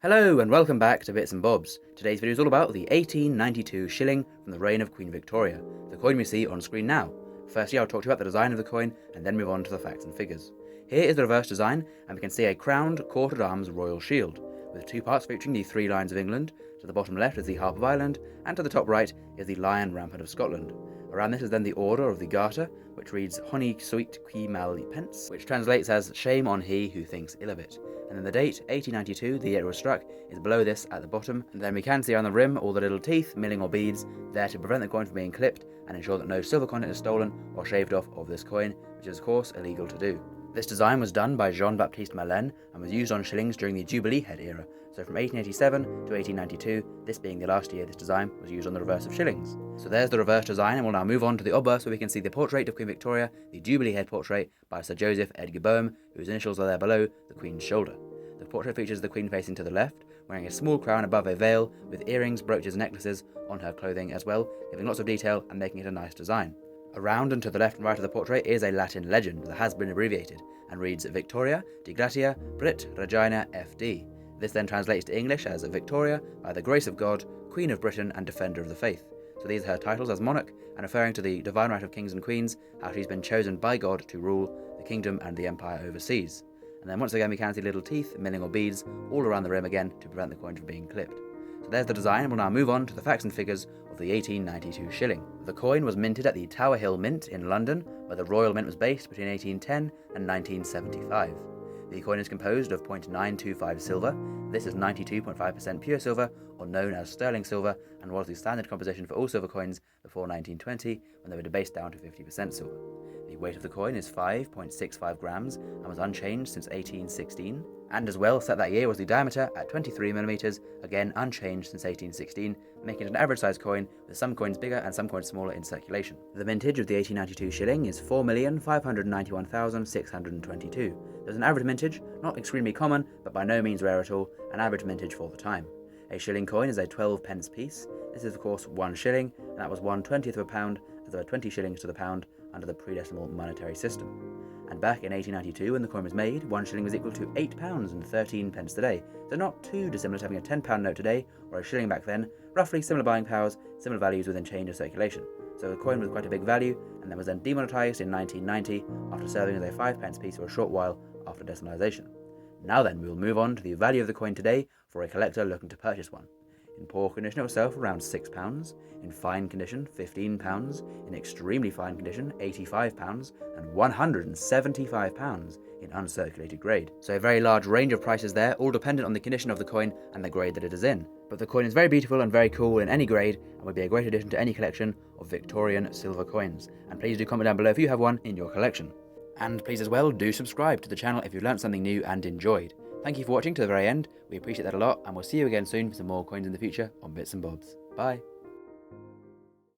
Hello and welcome back to Bits and Bobs. Today's video is all about the 1892 shilling from the reign of Queen Victoria, the coin we see on screen now. Firstly, I'll talk to you about the design of the coin and then move on to the facts and figures. Here is the reverse design, and we can see a crowned court-at-arms royal shield, with two parts featuring the three lions of England. To the bottom left is the Harp of Ireland, and to the top right is the lion rampant of Scotland. Around this is then the Order of the Garter, which reads Honi Soit Qui Mal Pence, which translates as Shame on he who thinks ill of it. And then the date, 1892, the year it was struck, is below this at the bottom. And then we can see on the rim all the little teeth, milling or beads, there to prevent the coin from being clipped and ensure that no silver content is stolen or shaved off of this coin, which is of course illegal to do. This design was done by Jean-Baptiste Malin and was used on shillings during the Jubilee head era, so from 1887 to 1892, this being the last year this design was used on the reverse of shillings. So there's the reverse design, and we'll now move on to the obverse, where we can see the portrait of Queen Victoria, the Jubilee head portrait by Sir Joseph Edgar Boehm, whose initials are there below the Queen's shoulder. The portrait features the Queen facing to the left, wearing a small crown above a veil, with earrings, brooches and necklaces on her clothing as well, giving lots of detail and making it a nice design. Around and to the left and right of the portrait is a Latin legend that has been abbreviated and reads Victoria de Gratia Brit Regina FD. This then translates to English as Victoria, by the grace of God, Queen of Britain and Defender of the Faith. So these are her titles as monarch, and referring to the divine right of kings and queens, how she's been chosen by God to rule the kingdom and the empire overseas. And then once again we can see little teeth, milling or beads, all around the rim again to prevent the coin from being clipped. So there's the design, and we'll now move on to the facts and figures of the 1892 shilling. The coin was minted at the Tower Hill Mint in London, where the Royal Mint was based between 1810 and 1975. The coin is composed of 0.925 silver. This is 92.5% pure silver, or known as sterling silver, and was the standard composition for all silver coins before 1920, when they were debased down to 50% silver. The weight of the coin is 5.65 grams and was unchanged since 1816. And as well, set that year was the diameter at 23mm, again unchanged since 1816, making it an average size coin, with some coins bigger and some coins smaller in circulation. The mintage of the 1892 shilling is 4,591,622. There's an average mintage, not extremely common, but by no means rare at all, an average mintage for the time. A shilling coin is a 12 pence piece. This is of course 1 shilling, and that was 1/20th of a pound, as there were 20 shillings to the pound under the pre-decimal monetary system. And back in 1892, when the coin was made, 1 shilling was equal to £8.13 today, so not too dissimilar to having a £10 note today, or a shilling back then, roughly similar buying powers, similar values within change of circulation. So the coin was quite a big value, and then was then demonetised in 1990, after serving as a 5 pence piece for a short while after decimalisation. Now then, we will move on to the value of the coin today for a collector looking to purchase one. In poor condition it will sell for around £6, in fine condition £15, in extremely fine condition £85, and £175 in uncirculated grade. So a very large range of prices there, all dependent on the condition of the coin and the grade that it is in. But the coin is very beautiful and very cool in any grade, and would be a great addition to any collection of Victorian silver coins. And please do comment down below if you have one in your collection. And please as well do subscribe to the channel if you've learned something new and enjoyed. Thank you for watching to the very end, we appreciate that a lot, and we'll see you again soon for some more coins in the future on Bits and Bobs. Bye!